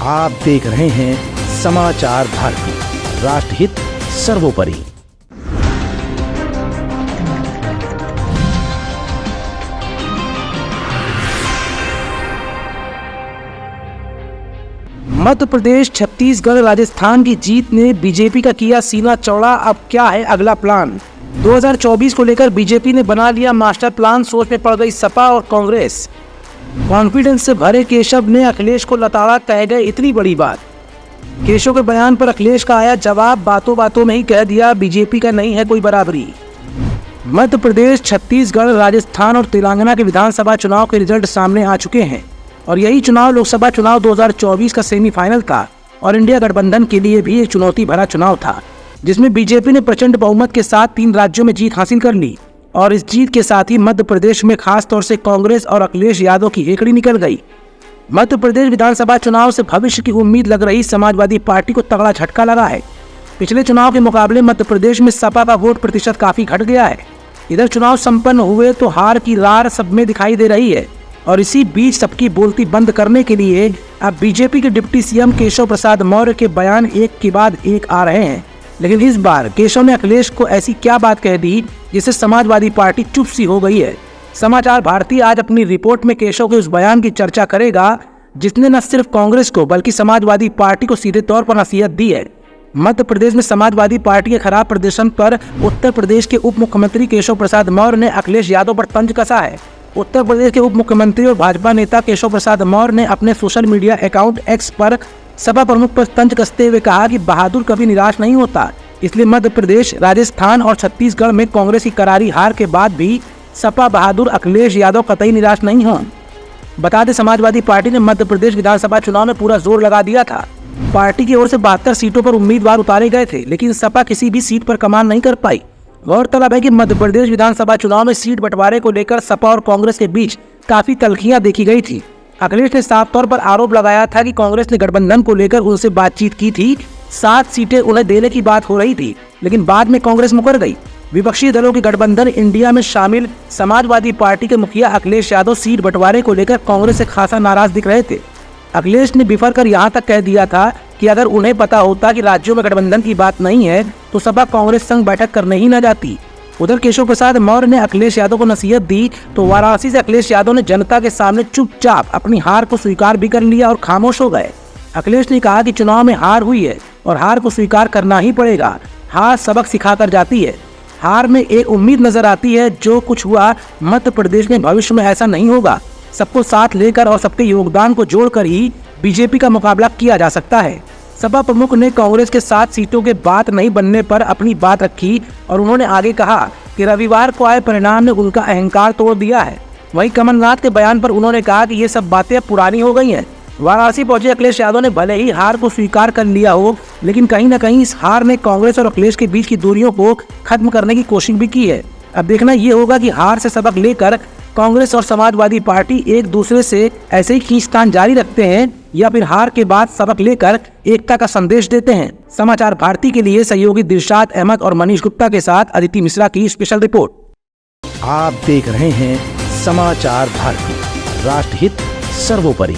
आप देख रहे हैं समाचार भारती, राष्ट्रहित सर्वोपरि। मध्य प्रदेश, छत्तीसगढ़, राजस्थान की जीत ने बीजेपी का किया सीना चौड़ा। अब क्या है अगला प्लान? 2024 को लेकर बीजेपी ने बना लिया मास्टर प्लान। सोच में पड़ गई सपा और कांग्रेस। कॉन्फिडेंस से भरे केशव ने अखिलेश को लताड़ा, कह गए इतनी बड़ी बात। केशव के बयान पर अखिलेश का आया जवाब, बातों बातों में ही कह दिया बीजेपी का नहीं है कोई बराबरी। मध्य प्रदेश, छत्तीसगढ़, राजस्थान और तेलंगाना के विधानसभा चुनाव के रिजल्ट सामने आ चुके हैं और यही चुनाव लोकसभा चुनाव 2024 का सेमीफाइनल था और इंडिया गठबंधन के लिए भी एक चुनौती भरा चुनाव था, जिसमें बीजेपी ने प्रचंड बहुमत के साथ 3 राज्यों में जीत हासिल कर ली और इस जीत के साथ ही मध्य प्रदेश में खास तौर से कांग्रेस और अखिलेश यादव की हेकड़ी निकल गई। मध्य प्रदेश विधानसभा चुनाव से भविष्य की उम्मीद लग रही समाजवादी पार्टी को तगड़ा झटका लगा है। पिछले चुनाव के मुकाबले मध्य प्रदेश में सपा का वोट प्रतिशत काफी घट गया है। इधर चुनाव संपन्न हुए तो हार की रार सब में दिखाई दे रही है और इसी बीच सबकी बोलती बंद करने के लिए अब बीजेपी के डिप्टी सीएम केशव प्रसाद मौर्य के बयान एक के बाद एक आ रहे हैं। लेकिन इस बार केशव ने अखिलेश को ऐसी क्या बात कह दी जिससे समाजवादी पार्टी चुप सी हो गई है। समाचार भारती आज अपनी रिपोर्ट में केशव के उस बयान की चर्चा करेगा जिसने न सिर्फ कांग्रेस को बल्कि समाजवादी पार्टी को सीधे तौर पर नसीहत दी है। मध्य प्रदेश में समाजवादी पार्टी के खराब प्रदर्शन पर उत्तर प्रदेश के उप मुख्यमंत्री केशव प्रसाद मौर्य ने अखिलेश यादव पर तंज कसा है। उत्तर प्रदेश के उप मुख्यमंत्री और भाजपा नेता केशव प्रसाद मौर्य ने अपने सोशल मीडिया अकाउंट एक्स पर सपा प्रमुख पर तंज कसते हुए कहा कि बहादुर कभी निराश नहीं होता, इसलिए मध्य प्रदेश, राजस्थान और छत्तीसगढ़ में कांग्रेस की करारी हार के बाद भी सपा बहादुर अखिलेश यादव कतई निराश नहीं हो। बता दें, समाजवादी पार्टी ने मध्य प्रदेश विधानसभा चुनाव में पूरा जोर लगा दिया था। पार्टी की ओर से 72 सीटों पर उम्मीदवार उतारे गए थे, लेकिन सपा किसी भी सीट पर कमान नहीं कर पाई। गौरतलब है कि मध्य प्रदेश विधानसभा चुनाव में सीट बंटवारे को लेकर सपा और कांग्रेस के बीच काफी तल्खियां देखी गई थी। अखिलेश ने साफ तौर पर आरोप लगाया था कि कांग्रेस ने गठबंधन को लेकर उनसे बातचीत की थी। 7 सीटें उन्हें देने की बात हो रही थी, लेकिन बाद में कांग्रेस मुकर गई। विपक्षी दलों की गठबंधन इंडिया में शामिल समाजवादी पार्टी के मुखिया अखिलेश यादव सीट बंटवारे को लेकर कांग्रेस से खासा नाराज दिख रहे थे। अखिलेश ने बिफर कर यहाँ तक कह दिया था कि अगर उन्हें पता होता कि राज्यों में गठबंधन की बात नहीं है तो सपा कांग्रेस संग बैठक करने ही न जाती। उधर केशव प्रसाद मौर्य ने अखिलेश यादव को नसीहत दी तो वाराणसी से अखिलेश यादव ने जनता के सामने चुपचाप अपनी हार को स्वीकार भी कर लिया और खामोश हो गए। अखिलेश ने कहा कि चुनाव में हार हुई है और हार को स्वीकार करना ही पड़ेगा। हार सबक सिखा कर जाती है। हार में एक उम्मीद नजर आती है, जो कुछ हुआ मध्य प्रदेश में भविष्य में ऐसा नहीं होगा। सबको साथ लेकर और सबके योगदान को जोड़कर ही बीजेपी का मुकाबला किया जा सकता है। सपा प्रमुख ने कांग्रेस के 7 सीटों के बात नहीं बनने पर अपनी बात रखी और उन्होंने आगे कहा कि रविवार को आए परिणाम ने उनका अहंकार तोड़ दिया है। वहीं कमलनाथ के बयान पर उन्होंने कहा कि ये सब बातें अब पुरानी हो गई हैं। वाराणसी पहुंचे अखिलेश यादव ने भले ही हार को स्वीकार कर लिया हो, लेकिन कहीं न कहीं इस हार ने कांग्रेस और अखिलेश के बीच की दूरियों को खत्म करने की कोशिश भी की है। अब देखना ये होगा कि हार से सबक लेकर कांग्रेस और समाजवादी पार्टी एक दूसरे से ऐसे ही खींचतान जारी रखते हैं या फिर हार के बाद सबक लेकर एकता का संदेश देते हैं। समाचार भारती के लिए सहयोगी दिलशाद अहमद और मनीष गुप्ता के साथ अदिति मिश्रा की स्पेशल रिपोर्ट। आप देख रहे हैं समाचार भारती, राष्ट्रहित सर्वोपरि।